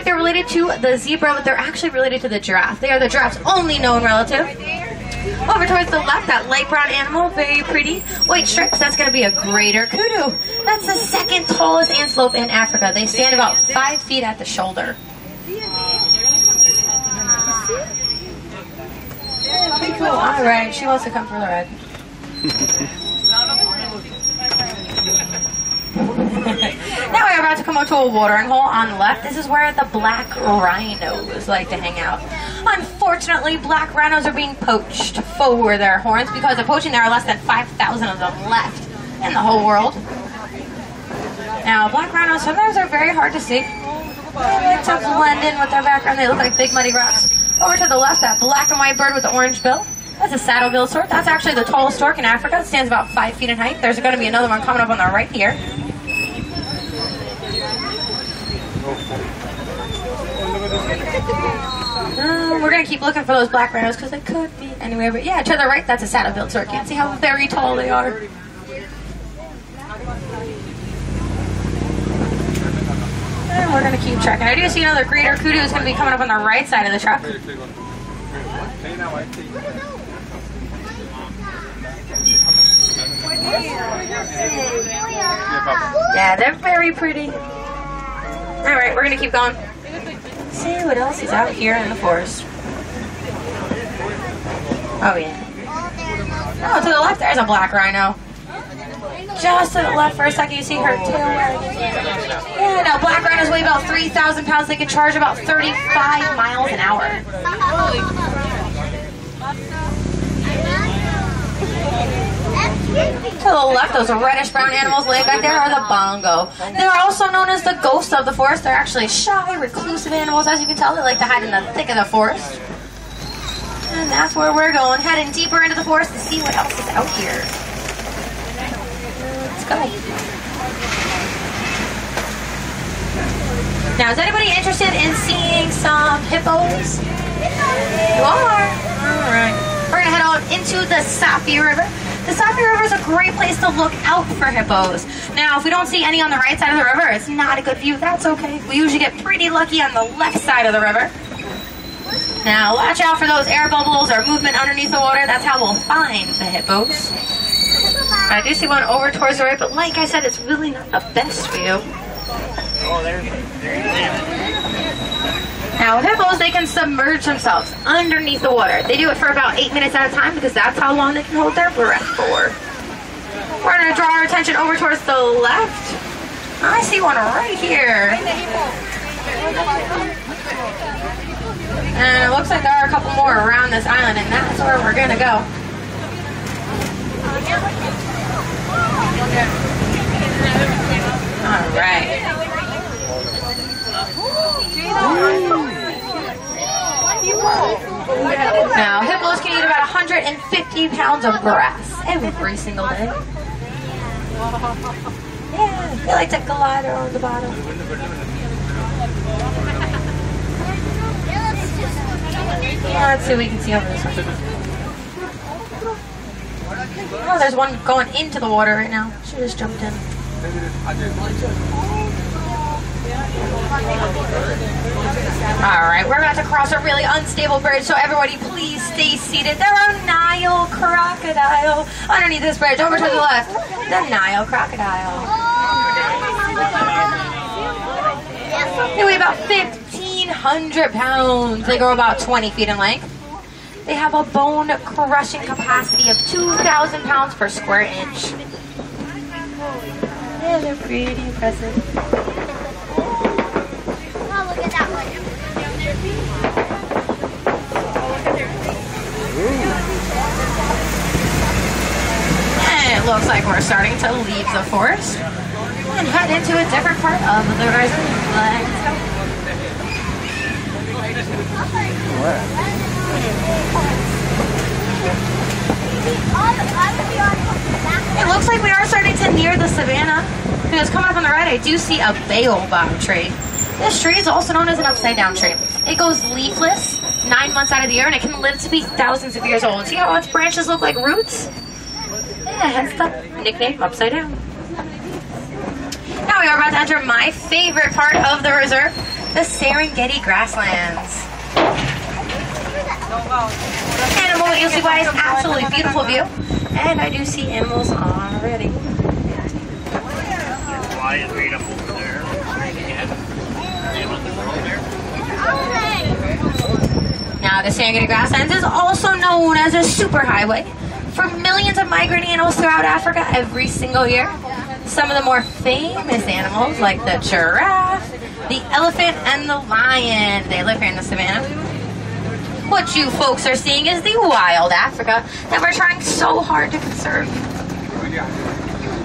like they're related to the zebra, but they're actually related to the giraffe. They are the giraffe's only known relative. Over towards the left, that light brown animal, very pretty. White stripes, that's going to be a greater kudu. That's the second tallest antelope in Africa. They stand about 5 feet at the shoulder. Pretty cool. All right, she wants to come for the ride. Now we're about to come up to a watering hole on the left. This is where the black rhinos like to hang out. Unfortunately, black rhinos are being poached for their horns. Because of poaching, there are less than 5,000 of them left in the whole world. Now, black rhinos sometimes are very hard to see. They like to blend in with their background. They look like big muddy rocks. Over to the left, that black and white bird with the orange bill. That's a saddle-billed stork. That's actually the tallest stork in Africa. It stands about 5 feet in height. There's going to be another one coming up on the right here. We're going to keep looking for those black rhinos because they could be anywhere. But yeah, to the right, that's a saddle-billed stork. You can see how very tall they are. And we're going to keep checking. I do see another greater kudu is going to be coming up on the right side of the truck. Yeah, they're very pretty. Alright, we're going to keep going. See what else is out here in the forest. Oh, yeah. Oh, to the left, there's a black rhino. Just to the left for a second, you see her tail wagging. Yeah, now black rhinos weigh about 3,000 pounds. They can charge about 35 miles an hour. To the left, those reddish-brown animals laid back there are the bongo. They're also known as the ghosts of the forest. They're actually shy, reclusive animals, as you can tell. They like to hide in the thick of the forest. And that's where we're going, heading deeper into the forest to see what else is out here. Let's go. Now, is anybody interested in seeing some hippos? You are? Alright. We're going to head on into the Safi River. The Safi River is a great place to look out for hippos. Now, if we don't see any on the right side of the river, it's not a good view. That's okay. We usually get pretty lucky on the left side of the river. Now, watch out for those air bubbles or movement underneath the water. That's how we'll find the hippos. I do see one over towards the right, but like I said, it's really not the best view. Oh, there's Now, hippos, they can submerge themselves underneath the water. They do it for about 8 minutes at a time because that's how long they can hold their breath for. We're going to draw our attention over towards the left. I see one right here. And it looks like there are a couple more around this island, and that's where we're going to go. All right. Now, hippos can eat about 150 pounds of grass every single day. Yeah, they like to glide around the bottom. Let's see what we can see over this one. Oh, there's one going into the water right now. She just jumped in. Alright, we're about to cross a really unstable bridge, so everybody please stay seated. There are Nile crocodile underneath this bridge. Over to the left, the Nile crocodile. They weigh about 1,500 pounds. They grow about 20 feet in length. They have a bone-crushing capacity of 2,000 pounds per square inch. Yeah, they're pretty impressive. Oh, look at that one. And it looks like we're starting to leave the forest and head into a different part of the river. It looks like we are starting to near the savannah. Because coming up on the right, I do see a baobab tree. This tree is also known as an upside-down tree. It goes leafless 9 months out of the year, and it can live to be thousands of years old. See how its branches look like roots? Yeah, hence the nickname upside down. Now we are about to enter my favorite part of the reserve. the Serengeti grasslands. Animal what you'll see by is absolutely beautiful view. And I do see animals already. Lion right up over there. Now, the Serengeti grasslands is also known as a superhighway for millions of migrating animals throughout Africa every single year. Some of the more famous animals, like the giraffe, the elephant, and the lion, they live here in the savannah. What you folks are seeing is the wild Africa that we're trying so hard to conserve.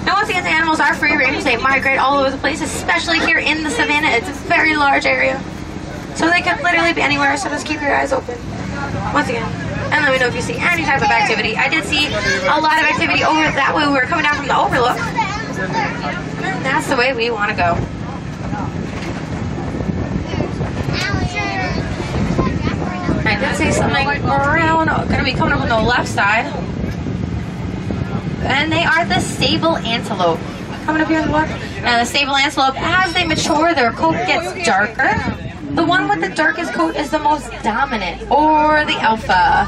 Now, once again, the animals are free range. They migrate all over the place, especially here in the savannah. It's a very large area. So they could literally be anywhere, so just keep your eyes open. Once again, and let me know if you see any type of activity. I did see a lot of activity over that way. We were coming down from the overlook. And that's the way we want to go. I did see something around, going to be coming up on the left side. And they are the sable antelope. Coming up here on the left. Now the sable antelope, as they mature, their coat gets darker. The one with the darkest coat is the most dominant, or the alpha.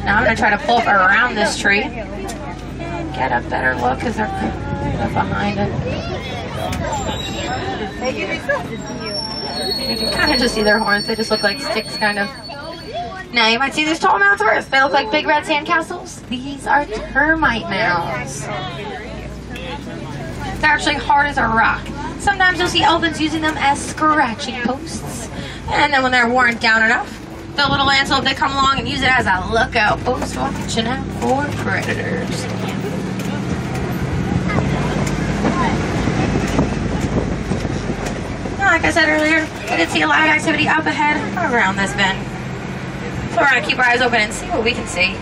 Now I'm going to try to pull up around this tree and get a better look because they're kind of behind it. You can kind of just see their horns. They just look like sticks, kind of. Now you might see these tall mounds first. They look like big red sand castles. These are termite mounds. They're actually hard as a rock. Sometimes you'll see elephants using them as scratching posts. And then when they're worn down enough, the little antelope, they come along and use it as a lookout post, watching out for predators. Like I said earlier, I did see a lot of activity up ahead around this bend. So we're going to keep our eyes open and see what we can see.